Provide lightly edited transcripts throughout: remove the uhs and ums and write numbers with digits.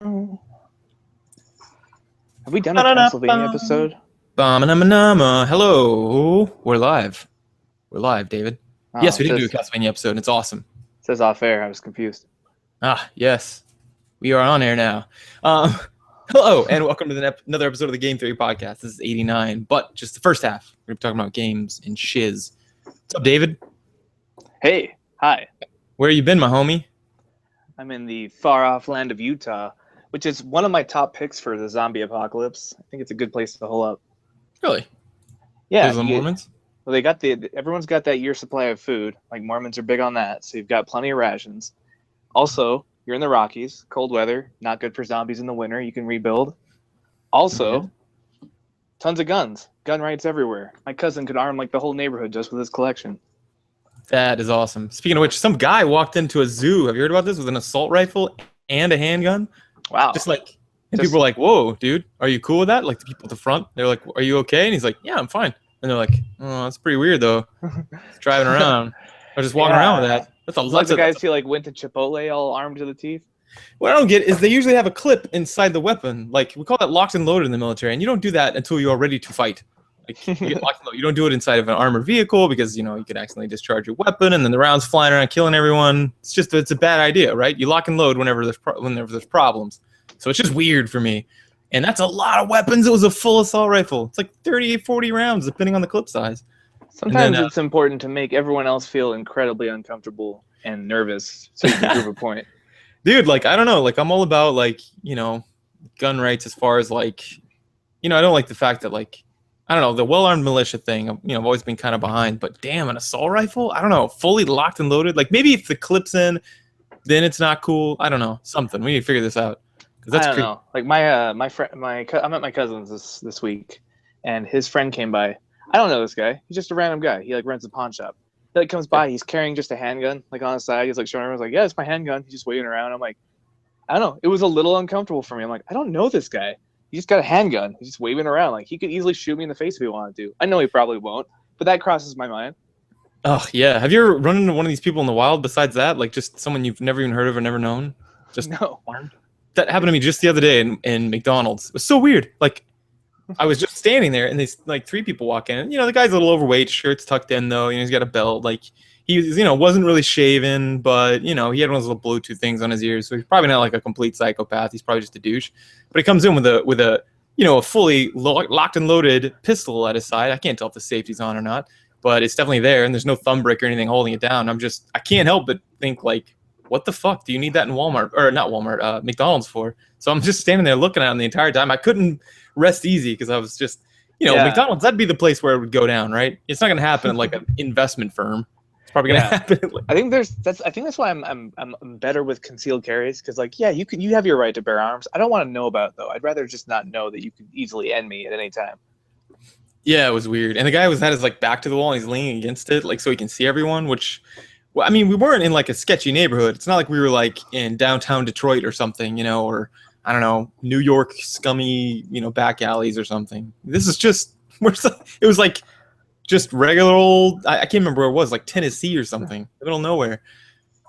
Have we done a Castlevania Ba-da-da-bum. episode? Ba-ma-na-ma-na-ma. Hello. We're live. We're live, David. Oh, Yes, it we did do a says Castlevania episode, and it's awesome. says off air. I was confused. Ah, yes. We are on air now. Um, hello, and welcome to another episode of the Game Theory Podcast. This is 89, but just the first half. We're talking about games and shiz. What's up, David? Hey, hi. Where you been, my homie? I'm in the far-off land of Utah, which is one of my top picks for the zombie apocalypse. I think it's a good place to hole up. Really? Yeah, There's the Mormons? well, everyone's got that year supply of food. Like Mormons are big on that, so you've got plenty of rations. Also, you're in the Rockies, cold weather, not good for zombies in the winter. You can rebuild. Also, tons of guns, gun rights everywhere. My cousin could arm like the whole neighborhood just with his collection. That is awesome. Speaking of which, some guy walked into a zoo. Have you heard about this? With an assault rifle and a handgun? Wow. And people were like, "Whoa, dude, are you cool with that?" Like the people at the front, they're like, "Are you okay?" And he's like, "Yeah, I'm fine." And they're like, "Oh, that's pretty weird, though. Just driving around or just walking around with that. That's a lot." Like the guys who went to Chipotle all armed to the teeth. What I don't get is they usually have a clip inside the weapon. Like we call that locked and loaded in the military, and you don't do that until you are ready to fight. Like you get locked and loaded. You don't do it inside of an armored vehicle because you could accidentally discharge your weapon, and then the rounds flying around killing everyone. It's a bad idea, right? You lock and load whenever there's problems. So it's just weird for me. And that's a lot of weapons. It was a full assault rifle. It's like 30, 40 rounds, depending on the clip size. Sometimes it's important to make everyone else feel incredibly uncomfortable and nervous so you can prove a point. Dude, like, I don't know. Like, I'm all about, like, gun rights as far as, like, I don't like the fact that, like, I don't know, the well-armed militia thing, I've always been kind of behind. But damn, an assault rifle? I don't know, fully locked and loaded? Like, maybe if the clip's in, then it's not cool. I don't know. Something. We need to figure this out. I don't know. Like my friend, I'm at my cousin's this week, and his friend came by. I don't know this guy. He's just a random guy. He like runs a pawn shop. He like comes by. He's carrying just a handgun, like on the side. He's like showing everyone, like, "Yeah, it's my handgun." He's just waving around. I'm like, I don't know. It was a little uncomfortable for me. I'm like, I don't know this guy. He just got a handgun. He's just waving around. Like he could easily shoot me in the face if he wanted to. I know he probably won't, but that crosses my mind. Oh yeah. Have you ever run into one of these people in the wild? Besides that, like just someone you've never even heard of or never known? Just no. Armed? That happened to me just the other day in McDonald's. It was so weird. Like, I was just standing there, and these like three people walk in. And, the guy's a little overweight, shirt's tucked in though. He's got a belt. Like, he wasn't really shaven, but he had one of those little Bluetooth things on his ears. So he's probably not like a complete psychopath. He's probably just a douche. But he comes in with a fully locked and loaded pistol at his side. I can't tell if the safety's on or not, but it's definitely there, and there's no thumb break or anything holding it down. I can't help but think like, what the fuck do you need that in Walmart or not Walmart, McDonald's for? So I'm just standing there looking at him the entire time. I couldn't rest easy because I was just, McDonald's, that'd be the place where it would go down, right? It's not going to happen in like an investment firm. It's probably going to happen. I think that's why I'm better with concealed carries. Cause like, yeah, you have your right to bear arms. I don't want to know about it though. I'd rather just not know that you could easily end me at any time. Yeah, it was weird. And the guy had his like back to the wall and he's leaning against it, like, so he can see everyone, which, well, I mean, we weren't in like a sketchy neighborhood. It's not like we were like in downtown Detroit or something, or I don't know, New York scummy, back alleys or something. This is just, it was like just regular old, I can't remember where it was, like Tennessee or something, middle of nowhere.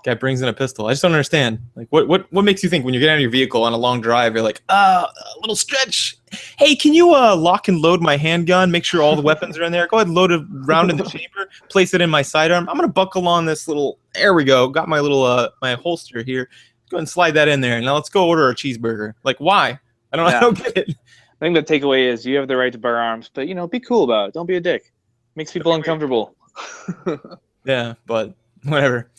Guy brings in a pistol. I just don't understand. Like, what makes you think when you're getting out of your vehicle on a long drive, you're like, a little stretch. Hey, can you lock and load my handgun? Make sure all the weapons are in there. Go ahead and load a round in the chamber. Place it in my sidearm. I'm gonna buckle on this little. There we go. Got my little my holster here. Go ahead and slide that in there. Now let's go order a cheeseburger. Like, why? I don't get it. I think the takeaway is you have the right to bear arms, but be cool about it. Don't be a dick. Makes people uncomfortable. Yeah, but whatever.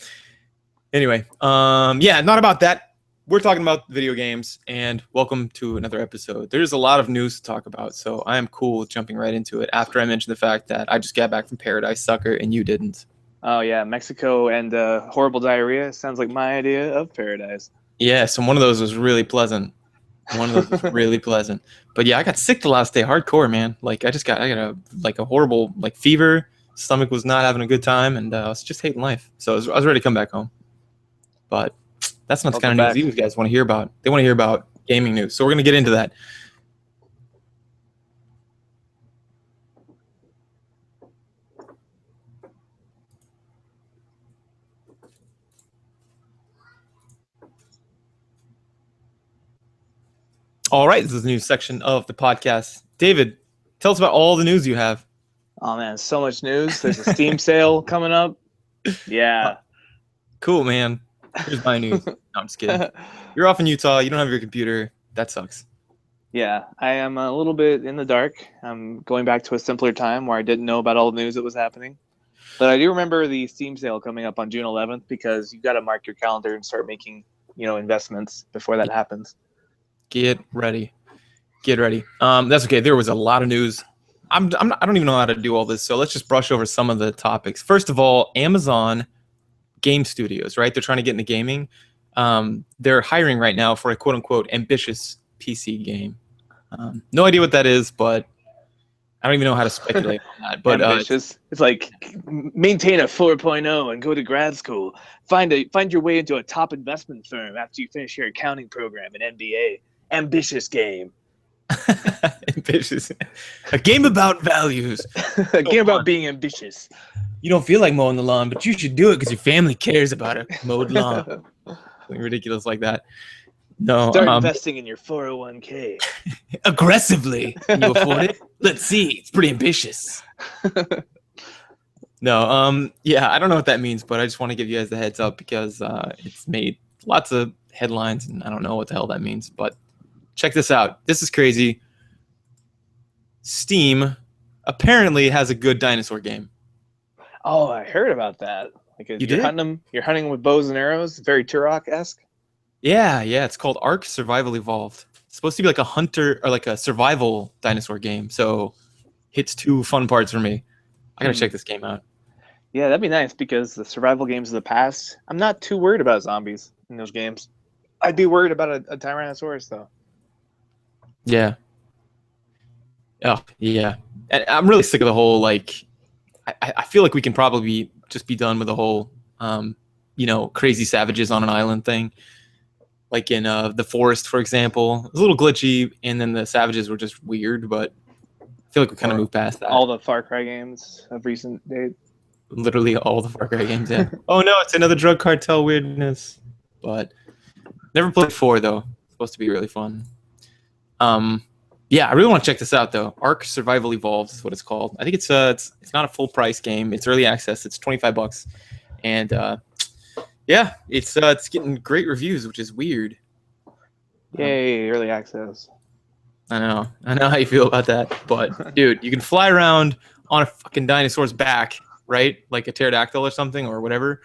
Anyway, not about that. We're talking about video games, and welcome to another episode. There's a lot of news to talk about, so I am cool with jumping right into it after I mention the fact that I just got back from Paradise, sucker, and you didn't. Oh, yeah, Mexico and horrible diarrhea sounds like my idea of paradise. Yes, and one of those was really pleasant. But yeah, I got sick the last day, hardcore, man. Like, I got a horrible like fever. Stomach was not having a good time, and I was just hating life. So I was ready to come back home. But that's not the kind of news these guys want to hear about. They want to hear about gaming news. So we're going to get into that. All right, this is a new section of the podcast. David, tell us about all the news you have. Oh man, so much news. There's a Steam sale coming up. Yeah. Cool, man. Here's my news. No, I'm just kidding. You're off in Utah. You don't have your computer. That sucks. Yeah, I am a little bit in the dark. I'm going back to a simpler time where I didn't know about all the news that was happening. But I do remember the Steam sale coming up on June 11th because you got to mark your calendar and start making, investments before that happens. Get ready. Get ready. That's okay. There was a lot of news. I don't even know how to do all this, so let's just brush over some of the topics. First of all, Amazon Game Studios, right? They're trying to get into gaming. They're hiring right now for a quote-unquote ambitious PC game. No idea what that is, but I don't even know how to speculate on that. But ambitious. It's like maintain a 4.0 and go to grad school. Find your way into a top investment firm after you finish your accounting program in MBA. Ambitious game. Ambitious. A game about values. A game about being ambitious. You don't feel like mowing the lawn, but you should do it because your family cares about a mowed lawn. Something ridiculous like that. No. Start investing in your 401k. Aggressively. Can you afford it? Let's see. It's pretty ambitious. No. Yeah, I don't know what that means, but I just want to give you guys the heads up because it's made lots of headlines, and I don't know what the hell that means, but check this out. This is crazy. Steam apparently has a good dinosaur game. Oh, I heard about that. Like You're hunting them with bows and arrows, very Turok-esque. Yeah. It's called Ark Survival Evolved. It's supposed to be like a hunter or like a survival dinosaur game. So hits two fun parts for me. I gotta check this game out. Yeah, that'd be nice because the survival games of the past, I'm not too worried about zombies in those games. I'd be worried about a Tyrannosaurus though. Yeah. Oh, yeah. And I'm really sick of the whole, like, I feel like we can probably just be done with the whole, crazy savages on an island thing. Like in The Forest, for example. It was a little glitchy, and then the savages were just weird, but I feel like we kind of moved past that. All the Far Cry games of recent date. Literally all the Far Cry games, yeah. Oh, no, it's another drug cartel weirdness. But never played 4, though. It's supposed to be really fun. Yeah, I really want to check this out though. Ark Survival Evolved is what it's called. I think it's not a full price game. It's early access. It's $25, and yeah, it's getting great reviews, which is weird. Yay, early access! I know how you feel about that, but dude, you can fly around on a fucking dinosaur's back, right? Like a pterodactyl or something or whatever,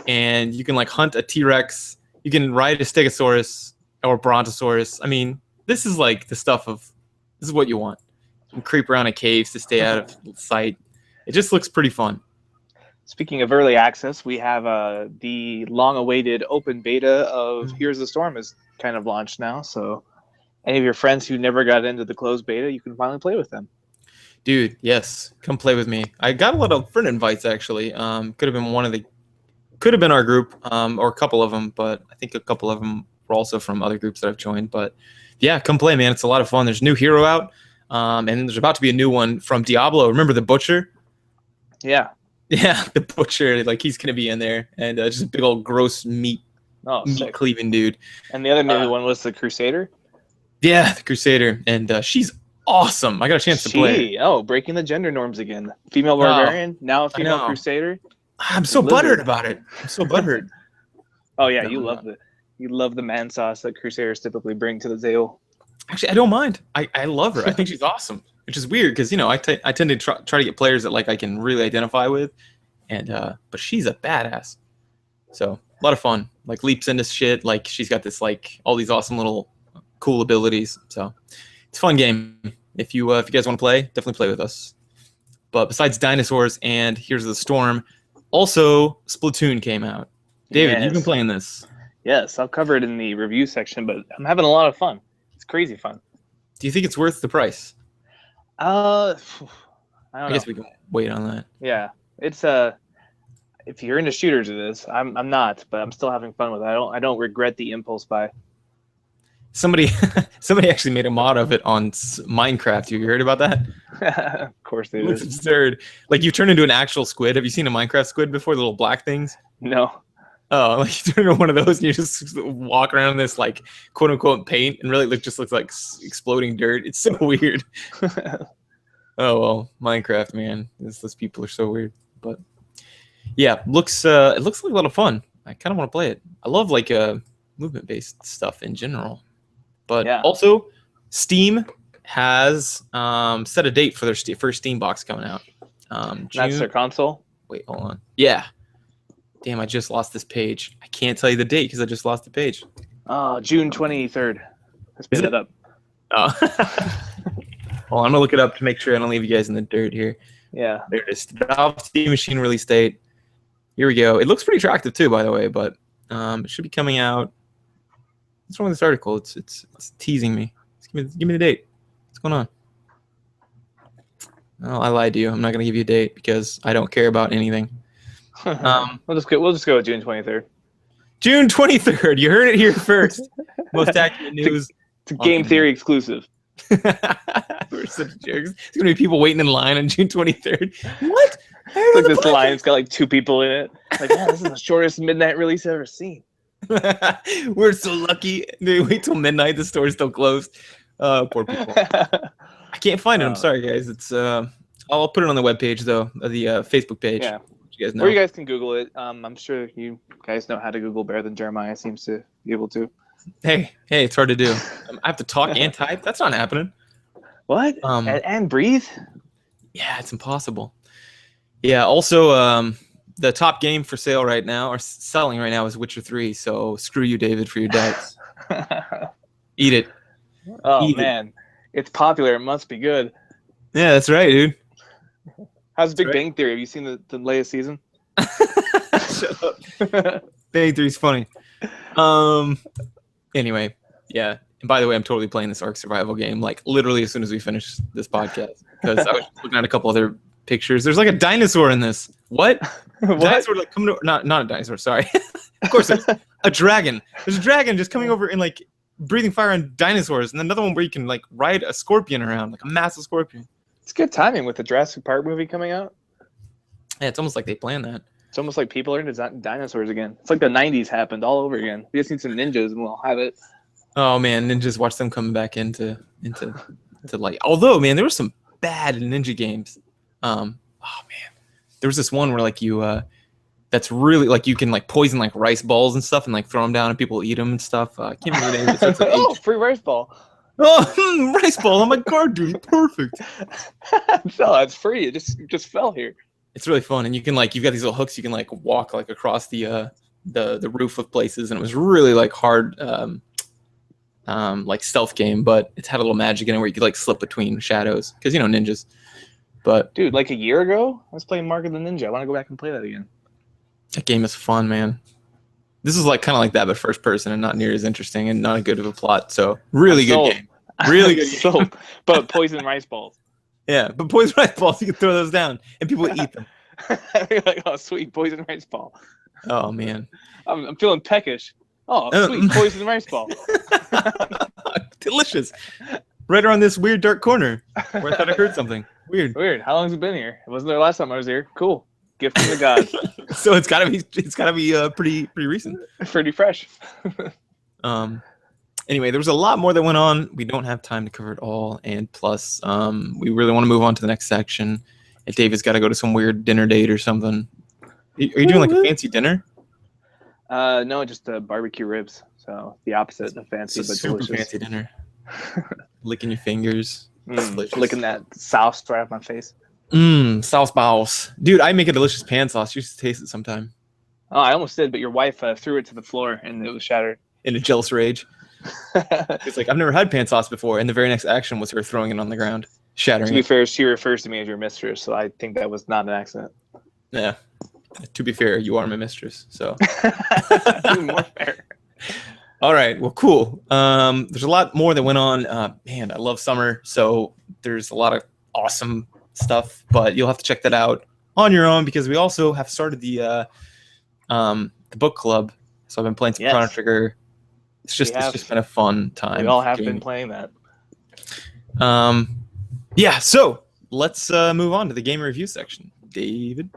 and you can like hunt a T-Rex. You can ride a Stegosaurus or Brontosaurus. I mean, this is like the stuff of. This is what you want. You can creep around in caves to stay out of sight. It just looks pretty fun. Speaking of early access, we have the long-awaited open beta of Here's the Storm is kind of launched now. So any of your friends who never got into the closed beta, you can finally play with them. Dude, yes. Come play with me. I got a lot of friend invites, actually. Could have been our group or a couple of them, but I think a couple of them were also from other groups that I've joined. But yeah, come play, man. It's a lot of fun. There's a new hero out, and then there's about to be a new one from Diablo. Remember the Butcher? Yeah. Yeah, the Butcher. Like, he's going to be in there, and just a big old gross meat-cleaving dude. And the other new one was the Crusader? Yeah, the Crusader, and she's awesome. I got a chance to play her. Oh, breaking the gender norms again. Female barbarian, now a female Crusader. I'm so butthurt about it. I'm so butthurt. Oh, yeah, you love the man sauce that Crusaders typically bring to the table. Actually, I don't mind. I love her. I think she's awesome, which is weird because I tend to try to get players that like I can really identify with, and but she's a badass. So a lot of fun. Like leaps into shit. Like she's got this like all these awesome little cool abilities. So it's a fun game. If you guys want to play, definitely play with us. But besides dinosaurs and Here's the Storm, also Splatoon came out. David, you've been playing this. Yes, I'll cover it in the review section, but I'm having a lot of fun. It's crazy fun. Do you think it's worth the price? I guess we can wait on that. Yeah, it's if you're into shooters, it is. I'm not, but I'm still having fun with it. I don't regret the impulse buy. Somebody actually made a mod of it on Minecraft. Have you heard about that? Of course they did. It's absurd. Like you turn into an actual squid. Have you seen a Minecraft squid before? The little black things? No. Oh, like you turn into one of those and you just walk around in this like quote unquote paint and really just looks like exploding dirt. It's so weird. Oh well, Minecraft, man. Those people are so weird. But yeah, it looks like a lot of fun. I kind of want to play it. I love like movement based stuff in general. But Yeah. also, Steam has set a date for their first Steam box coming out. June. That's their console. Wait, hold on. Yeah. Damn, I just lost this page. I can't tell you the date because I just lost the page. Oh, June 23rd. Let's pick it up. Oh. Well, I'm gonna look it up to make sure I don't leave you guys in the dirt here. Yeah. There it is. Valve Steam Machine release date. Here we go. It looks pretty attractive too, by the way, but it should be coming out. What's wrong with this article? It's teasing me. Give me the date. What's going on? Oh, I lied to you. I'm not gonna give you a date because I don't care about anything. We'll just go with June 23rd. June 23rd. You heard it here first. Most accurate news. It's a Game Theory exclusive. We're such jerks. There's gonna be people waiting in line on June 23rd. What? It's like this line's got like 2 people in it. Like, yeah, this is the shortest midnight release I've ever seen. We're so lucky. They wait till midnight. The store's still closed. Poor people. I can't find it. I'm sorry, guys. It's I'll put it on the webpage though, the Facebook page. Yeah. You guys know. Or you guys can Google it. I'm sure you guys know how to Google better than Jeremiah seems to be able to. Hey, it's hard to do. I have to talk and type. That's not happening. What? And breathe? Yeah, it's impossible. Yeah. Also, the top game for sale right now, or selling right now, is Witcher 3. So screw you, David, for your doubts. Eat it. Oh, man. It's popular. It must be good. Yeah, that's right, dude. How's Big Bang Theory? Have you seen the latest season? Shut up. Bang Theory's funny. Anyway, yeah. And by the way, I'm totally playing this Ark Survival game, like literally as soon as we finish this podcast, because I was looking at a couple other pictures. There's like a dinosaur in this. What? What? Dinosaur like coming over? Not a dinosaur. Sorry. Of course, there's a dragon. There's a dragon just coming over and like breathing fire on dinosaurs, and another one where you can like ride a scorpion around, like a massive scorpion. It's good timing with the Jurassic Park movie coming out. Yeah, it's almost like they planned that. It's almost like people are into dinosaurs again. It's like the 90s happened all over again. We just need some ninjas and we'll have it. Oh man, ninjas, watch them come back into like. Although man, there were some bad ninja games. Oh man, there was this one where like you that's really like you can like poison like rice balls and stuff and like throw them down and people eat them and stuff. I can't remember the name. It starts with Oh, H. free rice ball. Oh, rice ball on my card, dude. Perfect. No, it's free. It just fell here. It's really fun, and you can like you've got these little hooks. You can like walk like across the roof of places, and it was really like hard, like stealth game. But it's had a little magic in it where you could like slip between shadows because you know ninjas. But dude, like a year ago, I was playing Mark of the Ninja. I want to go back and play that again. That game is fun, man. This is like kind of like that, but first person and not near as interesting and not as good of a plot. So really good game. Really good game. So, but poison rice balls. Yeah, but poison rice balls, you can throw those down and people eat them. You're like, oh, sweet poison rice ball. Oh man, I'm feeling peckish. Oh, sweet poison rice ball. Delicious. Right around this weird dark corner where I thought I heard something. Weird. Weird. How long has it been here? It wasn't there last time I was here. Cool. Gift from the gods. So it's gotta be pretty recent. Pretty fresh. Anyway, there was a lot more that went on. We don't have time to cover it all, and plus, we really want to move on to the next section. And David's got to go to some weird dinner date or something. Are you doing like a fancy dinner? No, just barbecue ribs. So the opposite of fancy, It's a but super delicious. fancy dinner. Licking your fingers. Licking that sauce right off my face. Sauce balls. Dude, I make a delicious pan sauce. You should taste it sometime. Oh, I almost did, but your wife threw it to the floor and it was shattered. In a jealous rage. It's like, I've never had pan sauce before, and the very next action was her throwing it on the ground, shattering To be it. fair, she refers to me as your mistress, so I think that was not an accident. Yeah. To be fair, you are my mistress, so. Even more fair. All right, well, cool. There's a lot more that went on. Man, I love summer, so there's a lot of awesome stuff, but you'll have to check that out on your own because we also have started the book club. So I've been playing some Chrono Trigger. It's just been a fun time. We all have been playing that. Yeah, so let's move on to the game review section. David.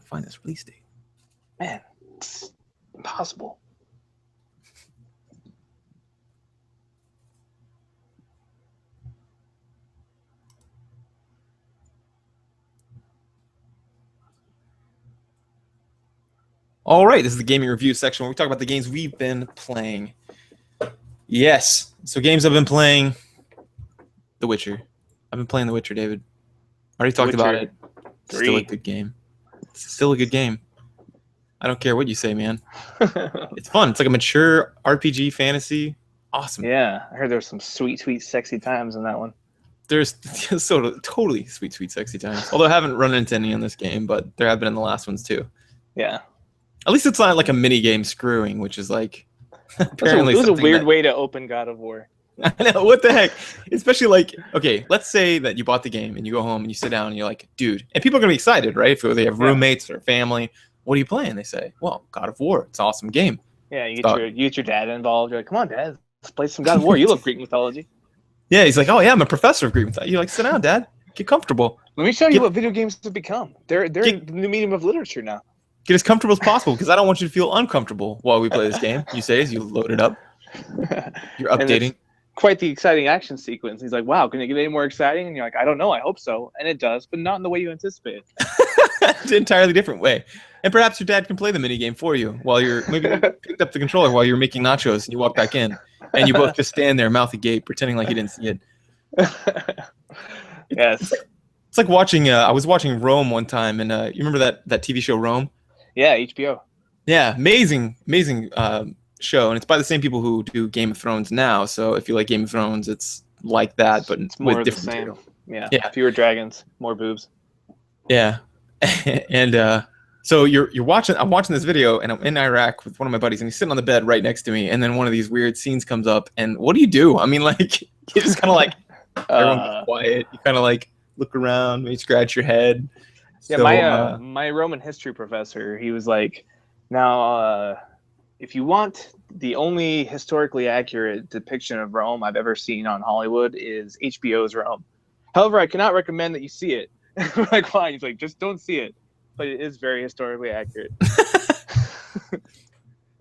find this release date. Man, it's impossible. All right, this is the gaming review section where we talk about the games we've been playing. Yes, so games I've been playing. The Witcher. I've been playing The Witcher, David. Already talked about it. It's still a good game. It's still a good game. I don't care what you say, man. It's fun. It's like a mature RPG fantasy. Awesome. Yeah, I heard there's some sweet, sweet, sexy times in that one. There's so totally sweet, sweet, sexy times. Although I haven't run into any in this game, but there have been in the last ones too. Yeah. At least it's not like a mini game screwing, which is like apparently it was a weird way to open God of War. I know, what the heck? Especially like, okay, let's say that you bought the game and you go home and you sit down and you're like, dude, and people are gonna be excited, right? If they have roommates or family, what are you playing? They say, well, God of War. It's an awesome game. Yeah, you get your dad involved. You're like, come on, Dad, let's play some God of War. You love Greek mythology. Yeah, he's like, oh yeah, I'm a professor of Greek mythology. You're like, sit down, Dad. Get comfortable. Let me show you what video games have become. They're the new medium of literature now. Get as comfortable as possible because I don't want you to feel uncomfortable while we play this game. You say as you load it up. You're updating. Quite the exciting action sequence. He's like, wow, can it get any more exciting? And you're like, I don't know, I hope so. And it does, but not in the way you anticipated. It's an entirely different way. And perhaps your dad can play the minigame for you while you're maybe picked up the controller while you're making nachos and you walk back in. And you both just stand there, mouth agape, pretending like you didn't see it. Yes. It's like watching, I was watching Rome one time, and you remember that TV show Rome? Yeah, HBO. Yeah, amazing show, and it's by the same people who do Game of Thrones now. So if you like Game of Thrones, it's like that, but it's more with of the different same. material. Yeah, fewer dragons, more boobs. Yeah, and so you're watching. I'm watching this video, and I'm in Iraq with one of my buddies, and he's sitting on the bed right next to me. And then one of these weird scenes comes up, and what do? I mean, like you just kind of like everyone's quiet. You kind of like look around, maybe scratch your head. Yeah, so, my Roman history professor, he was like, now, if you want the only historically accurate depiction of Rome I've ever seen on Hollywood is HBO's Rome. However, I cannot recommend that you see it. We're like, fine. He's like, just don't see it. But it is very historically accurate.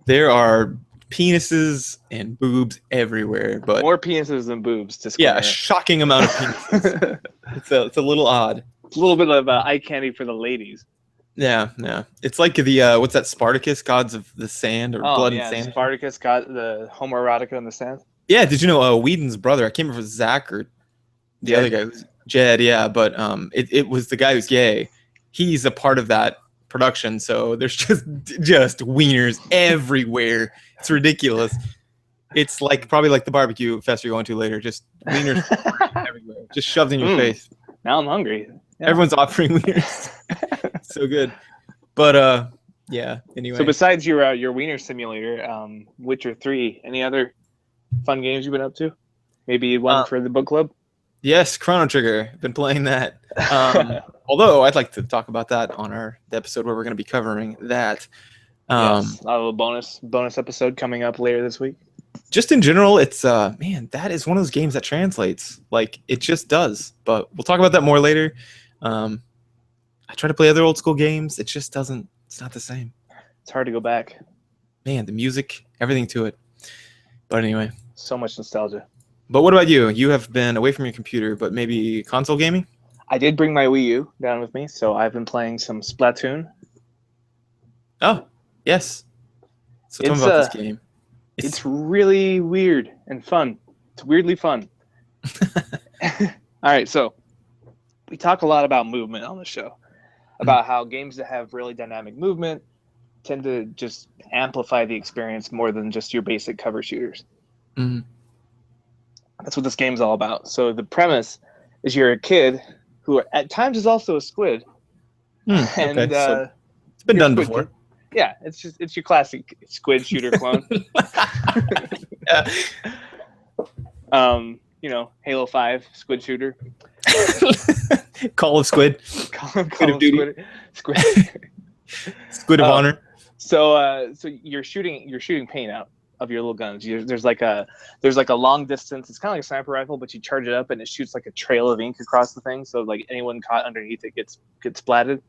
There are penises and boobs everywhere, but more penises than boobs. Yeah, a shocking amount of penises. It's a little odd. It's a little bit of eye candy for the ladies. Yeah. It's like the what's that, Spartacus, Gods of the Sand or Blood and Sand? Spartacus, the homoerotica in the sand. Yeah, did you know Whedon's brother? I can't remember if it was Zach or the other guy, who's Jed. Yeah, but it was the guy who's gay. He's a part of that production, so there's just wieners everywhere. It's ridiculous. It's like probably like the barbecue fest you're going to later. Just wieners everywhere, just shoved in your face. Now I'm hungry. Yeah. Everyone's offering wieners. So good. But yeah, anyway. So besides your wiener simulator, Witcher 3, any other fun games you've been up to? Maybe one for the book club? Yes, Chrono Trigger. Been playing that. Although I'd like to talk about that on the episode where we're going to be covering that. Yes, a little bonus episode coming up later this week. Just in general, it's man, that is one of those games that translates. Like, it just does. But we'll talk about that more later. I try to play other old school games. It just doesn't. It's not the same. It's hard to go back. Man, the music, everything to it. But anyway, so much nostalgia. But what about you? You have been away from your computer, but maybe console gaming? I did bring my Wii U down with me, so I've been playing some Splatoon. Oh, yes. So tell me about this game. It's really weird and fun. It's weirdly fun. All right, so we talk a lot about movement on the show, about how games that have really dynamic movement tend to just amplify the experience more than just your basic cover shooters. Mm-hmm. That's what this game's all about. So the premise is you're a kid who at times is also a squid. And okay. So it's been done before. Yeah, it's your classic squid shooter clone. Yeah. You know, Halo 5 squid shooter. Call of Squid. Call of Duty. Squid of Honor. So you're shooting paint out of your little guns. There's like a long distance. It's kind of like a sniper rifle, but you charge it up and it shoots like a trail of ink across the thing. So like anyone caught underneath it gets splatted.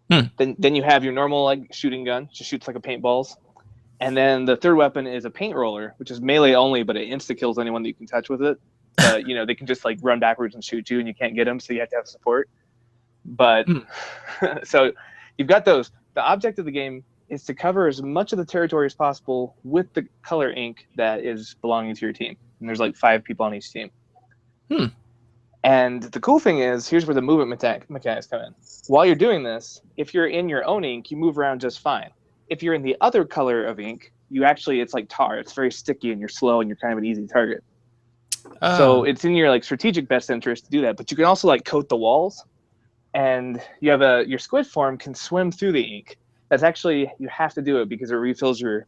Then you have your normal like shooting gun, just shoots like a paintballs. And then the third weapon is a paint roller, which is melee only, but it insta kills anyone that you can touch with it. But they can just like run backwards and shoot you, and you can't get them, so you have to have support. But so you've got those. The object of the game is to cover as much of the territory as possible with the color ink that is belonging to your team. And there's like 5 people on each team. And the cool thing is, here's where the movement mechanics come in. While you're doing this, if you're in your own ink, you move around just fine. If you're in the other color of ink, it's like tar. It's very sticky and you're slow and you're kind of an easy target. So it's in your like strategic best interest to do that. But you can also like coat the walls, and you have your squid form can swim through the ink. That's actually, you have to do it because it refills your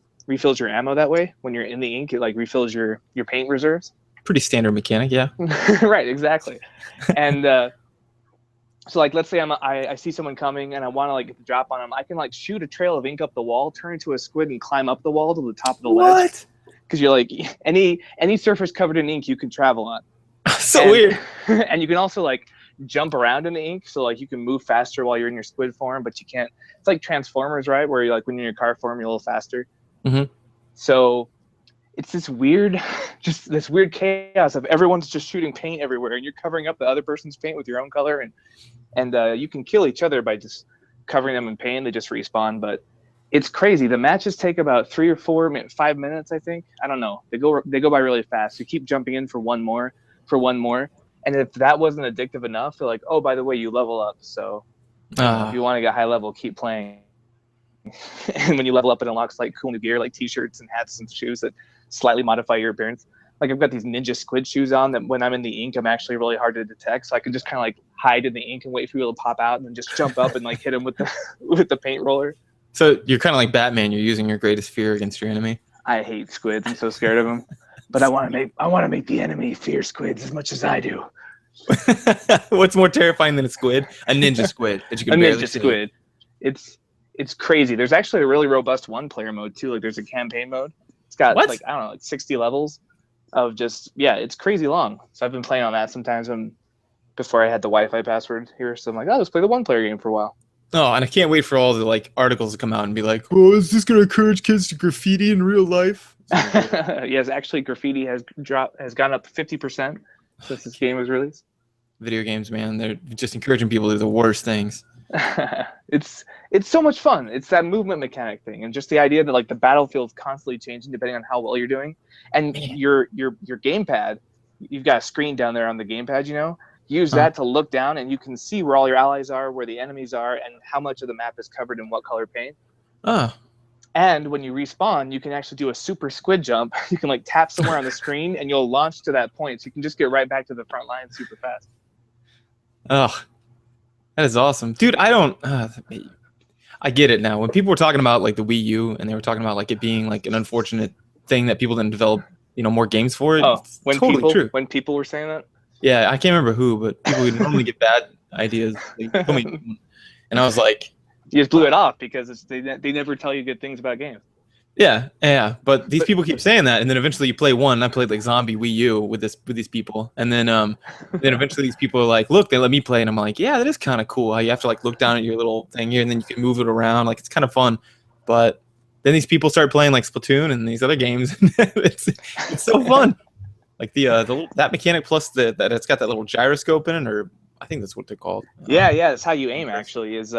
ammo that way. When you're in the ink, it like refills your paint reserves. Pretty standard mechanic, yeah. Right, exactly. And so like, let's say I see someone coming and I want to like get the drop on them. I can like shoot a trail of ink up the wall, turn into a squid, and climb up the wall to the top of the ledge. What? Because you're like, any surface covered in ink you can travel on. Weird. And you can also like jump around in the ink, so like you can move faster while you're in your squid form, but you can't. It's like Transformers, right? Where you're like, when you're in your car form, you're a little faster. So it's this weird chaos of everyone's just shooting paint everywhere, and you're covering up the other person's paint with your own color, and you can kill each other by just covering them in paint. They just respawn, but it's crazy. The matches take about 3 or 4, 5 minutes, I think. I don't know. They go by really fast. You keep jumping in for one more, and if that wasn't addictive enough, they're like, oh, by the way, you level up. So if you want to get high level, keep playing. And when you level up, it unlocks like cool new gear, like t-shirts and hats and shoes that slightly modify your appearance. Like I've got these ninja squid shoes on that when I'm in the ink, I'm actually really hard to detect. So I can just kind of like hide in the ink and wait for people to pop out, and then just jump up and like hit them with the paint roller. So you're kind of like Batman. You're using your greatest fear against your enemy. I hate squids. I'm so scared of them. But I want to make the enemy fear squids as much as I do. What's more terrifying than a squid? A ninja squid that you can barely see. Squid. It's crazy. There's actually a really robust 1-player mode too. Like there's a campaign mode. It's got like, I don't know, like 60 levels of just, it's crazy long. So I've been playing on that sometimes before I had the Wi-Fi password here. So I'm like, let's play the 1-player game for a while. Oh, and I can't wait for all the like articles to come out and be like, oh, is this going to encourage kids to graffiti in real life? Yes, actually graffiti has gone up 50% since this game was released. Video games, man, they're just encouraging people to do the worst things. It's so much fun. It's that movement mechanic thing, and just the idea that like the battlefield's constantly changing depending on how well you're doing. And your gamepad, you've got a screen down there on the gamepad, use that to look down, and you can see where all your allies are, where the enemies are, and how much of the map is covered in what color paint. And when you respawn, you can actually do a super squid jump. You can like tap somewhere on the screen and you'll launch to that point, so you can just get right back to the front line super fast. Oh, that is awesome, dude. I get it now. When people were talking about like the Wii U, and they were talking about like it being like an unfortunate thing that people didn't develop, more games for it. Oh, when people were saying that. Yeah, I can't remember who, but people would normally get bad ideas. And I was like, you just blew it off because they never tell you good things about games. Yeah. But these people keep saying that, and then eventually you play one. I played like Zombie Wii U with these people, and then eventually these people are like, look, they let me play, and I'm like, yeah, that is kind of cool. How you have to like look down at your little thing here, and then you can move it around. Like it's kind of fun. But then these people start playing like Splatoon and these other games. it's so fun. Like that mechanic plus that it's got that little gyroscope in it, or I think that's what they're called. Yeah, that's how you aim actually. Is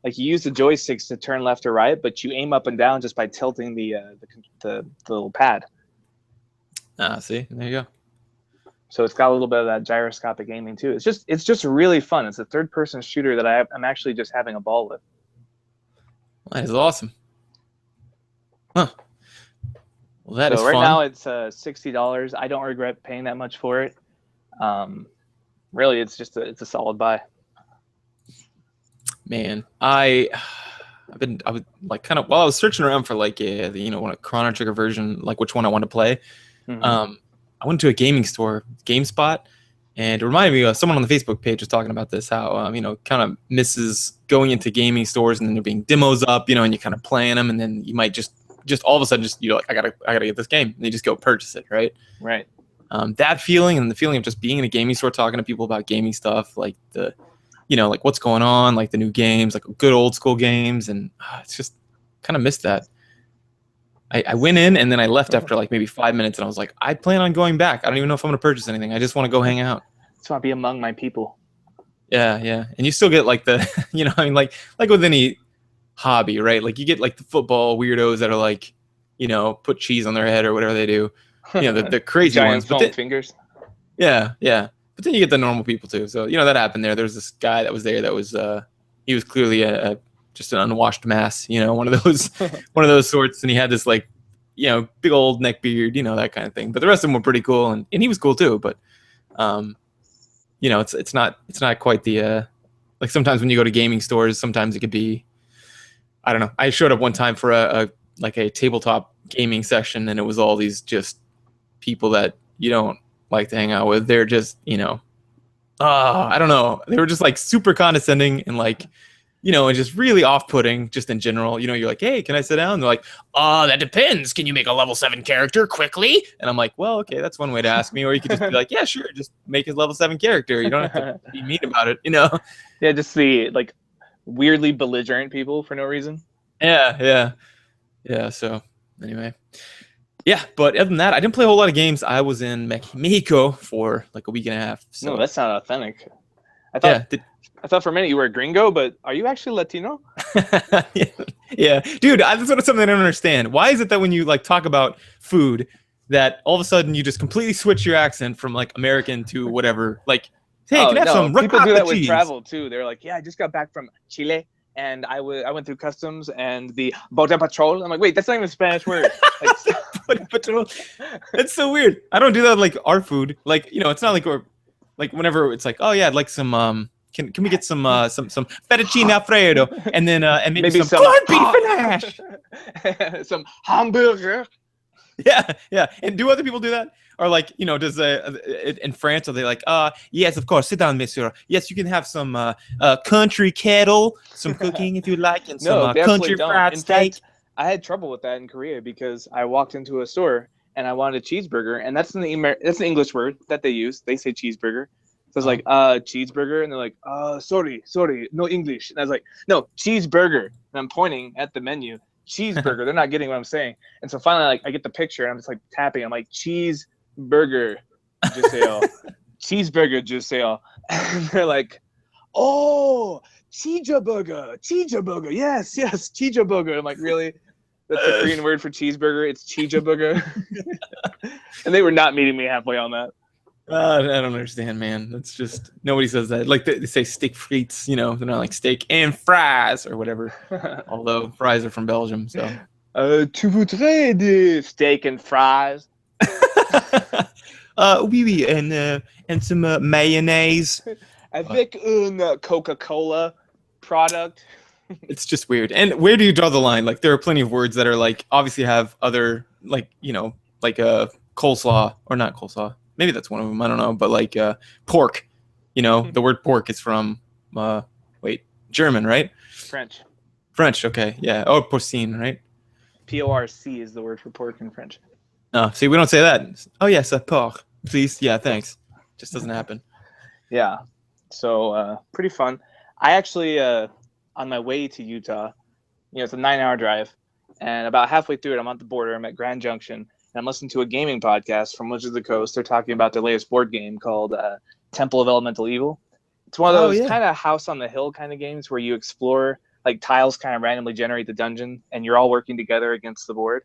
like you use the joysticks to turn left or right, but you aim up and down just by tilting the little pad. See, there you go. So it's got a little bit of that gyroscopic aiming too. It's just really fun. It's a third-person shooter that I'm actually just having a ball with. That is awesome. Huh. Well, that is right fun. Now it's $60. I don't regret paying that much for it. Really, it's a solid buy. Man, I was like kind of while I was searching around for like a Chrono Trigger version, like which one I want to play. I went to a gaming store, GameSpot, and it reminded me of someone on the Facebook page was talking about this, how kind of misses going into gaming stores and then there being demos up, and you kind of playing them, and then you might just all of a sudden just like I gotta get this game, and you just go purchase it, right? Right. That feeling and the feeling of just being in a gaming store talking to people about gaming stuff, like like what's going on, like the new games, like good old school games, and it's just kind of missed that. I went in and then I left after like maybe 5 minutes, and I was like, I plan on going back. I don't even know if I'm going to purchase anything. I just want to go hang out. Just want to be among my people. Yeah, yeah, and you still get like the, I mean, like with any hobby, right? Like you get like the football weirdos that are like, put cheese on their head or whatever they do. The crazy Giant ones. But foam fingers. yeah, yeah. But then you get the normal people too. So that happened there. There's this guy that was there that was he was clearly just an unwashed mass. One of those sorts, and he had this like big old neck beard, that kind of thing. But the rest of them were pretty cool, and he was cool too. But it's not quite the like sometimes when you go to gaming stores, sometimes it could be, I don't know. I showed up one time for a tabletop gaming session, and it was all these just people that you don't like to hang out with. They're just, I don't know. They were just like super condescending and like, and just really off-putting just in general. You're like, hey, can I sit down? And they're like, that depends. Can you make a level 7 character quickly? And I'm like, well, okay, that's one way to ask me. Or you could just be like, yeah, sure. Just make a level 7 character. You don't have to be mean about it, Yeah, just the like weirdly belligerent people for no reason. Yeah. So anyway. Yeah, but other than that, I didn't play a whole lot of games. I was in Mexico for like a week and a half. So. No, that's not authentic. I thought for a minute you were a gringo, but are you actually Latino? Yeah. Dude, that's something I don't understand. Why is it that when you like talk about food, that all of a sudden you just completely switch your accent from like American to whatever? Like, hey, can I have some people do that with cheese? travel too. They're like, yeah, I just got back from Chile. And I went through customs and the Border Patrol. I'm like, wait, that's not even a Spanish word. Border Patrol. That's so weird. I don't do that like our food. Like, it's not like we're like whenever it's like, oh yeah, I'd like some can we get some fettuccine alfredo and then and maybe some corned beef and hash. Some hamburger. Yeah. And do other people do that? Or like, does in France are they like, yes, of course, sit down, monsieur. Yes, you can have some country kettle, some cooking if you like, and some country fried steak. Fact, I had trouble with that in Korea because I walked into a store and I wanted a cheeseburger, and that's an English word that they use. They say cheeseburger. So I was like, cheeseburger, and they're like, sorry, no English. And I was like, no, cheeseburger. And I'm pointing at the menu, cheeseburger. They're not getting what I'm saying. And so finally, like, I get the picture, and I'm just like tapping. I'm like, cheeseburger, Giselle. Cheeseburger, Giselle. And they're like, oh, cheeseburger. Yes, cheeseburger. I'm like, really? That's the Korean word for cheeseburger. It's cheeseburger. And they were not meeting me halfway on that. I don't understand, man. That's just nobody says that. Like they say steak frites, they're not like steak and fries or whatever. Although fries are from Belgium, so. Tu voudrais de steak and fries? Oui, and some mayonnaise. Avec une Coca-Cola product. It's just weird. And where do you draw the line? Like there are plenty of words that are like obviously have other like like coleslaw or not coleslaw. Maybe that's one of them. I don't know. But like pork, the word pork is from German, right? French. Okay. Yeah. Oh, porcine, right? P-O-R-C is the word for pork in French. Oh, see, we don't say that. Oh, yes, pork. Please. Yeah, thanks. Just doesn't happen. Yeah. So pretty fun. I actually, on my way to Utah, it's a 9-hour drive. And about halfway through it, I'm at the border. I'm at Grand Junction. And I'm listening to a gaming podcast from Wizards of the Coast. They're talking about their latest board game called Temple of Elemental Evil. It's one of those kind of house on the hill kind of games where you explore, like tiles kind of randomly generate the dungeon, and you're all working together against the board.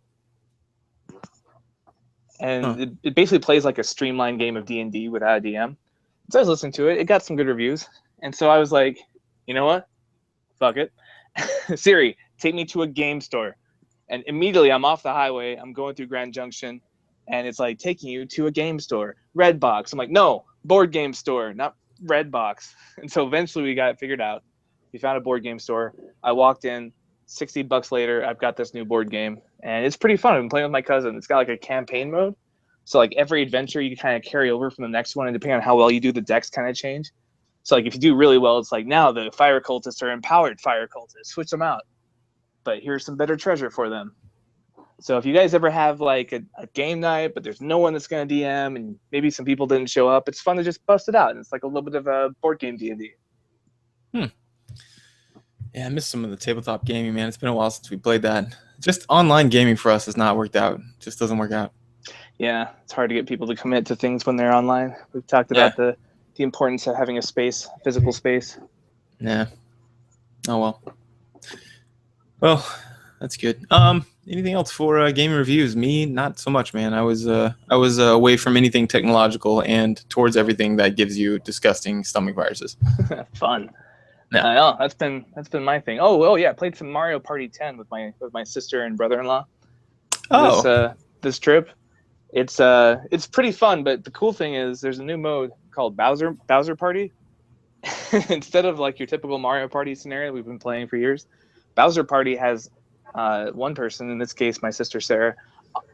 And it basically plays like a streamlined game of D&D without a DM. So I was listening to it. It got some good reviews. And so I was like, you know what? Fuck it. Siri, take me to a game store. And immediately I'm off the highway. I'm going through Grand Junction, and it's like taking you to a game store. Redbox. I'm like, no, board game store, not Redbox. And so eventually we got it figured out. We found a board game store. I walked in. $60 later, I've got this new board game, and it's pretty fun. I've been playing with my cousin. It's got like a campaign mode. So like every adventure you kind of carry over from the next one, and depending on how well you do, the decks kind of change. So like if you do really well, it's like now the fire cultists are empowered fire cultists. Switch them out. But here's some better treasure for them. So if you guys ever have like a game night, but there's no one that's going to DM, and maybe some people didn't show up, it's fun to just bust it out. And it's like a little bit of a board game D&D. Yeah, I miss some of the tabletop gaming, man. It's been a while since we played that. Just online gaming for us has not worked out. Just doesn't work out. Yeah, it's hard to get people to commit to things when they're online. We've talked Yeah. about the importance of having a space, physical space. Yeah. Oh well. Well, that's good. Anything else for gaming reviews? Me, not so much, man. I was away from anything technological and towards everything that gives you disgusting stomach viruses. Fun. Yeah. No, that's been my thing. Oh yeah, I played some Mario Party 10 with my sister and brother-in-law. Oh. This trip. It's pretty fun, but the cool thing is there's a new mode called Bowser Party. Instead of like your typical Mario Party scenario we've been playing for years, Bowser Party has one person, in this case my sister Sarah,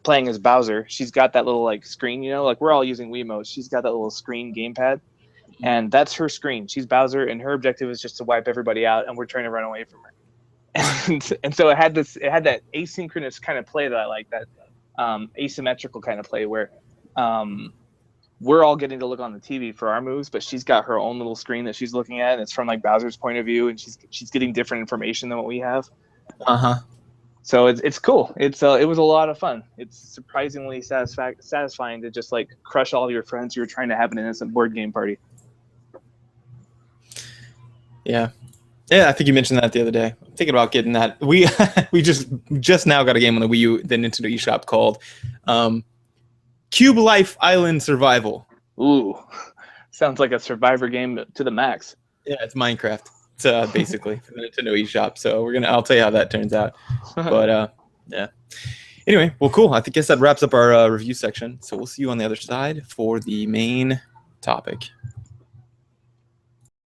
playing as Bowser. She's got that little like screen, like we're all using Wiimotes. She's got that little screen gamepad, and that's her screen. She's Bowser, and her objective is just to wipe everybody out, and we're trying to run away from her. And so it had that asynchronous kind of play that I like, that asymmetrical kind of play where we're all getting to look on the TV for our moves, but she's got her own little screen that she's looking at, and it's from like Bowser's point of view, and she's getting different information than what we have. So it's cool. It was a lot of fun. It's surprisingly satisfying to just like crush all of your friends who are trying to have an innocent board game party. Yeah, I think you mentioned that the other day. I'm thinking about getting that. We just now got a game on the Wii U, the Nintendo eShop called Cube Life Island Survival. Ooh, sounds like a Survivor game to the max. Yeah, it's Minecraft. It's basically for the Nintendo eShop. So I'll tell you how that turns out. But yeah. Anyway, well, cool. I guess that wraps up our review section. So we'll see you on the other side for the main topic.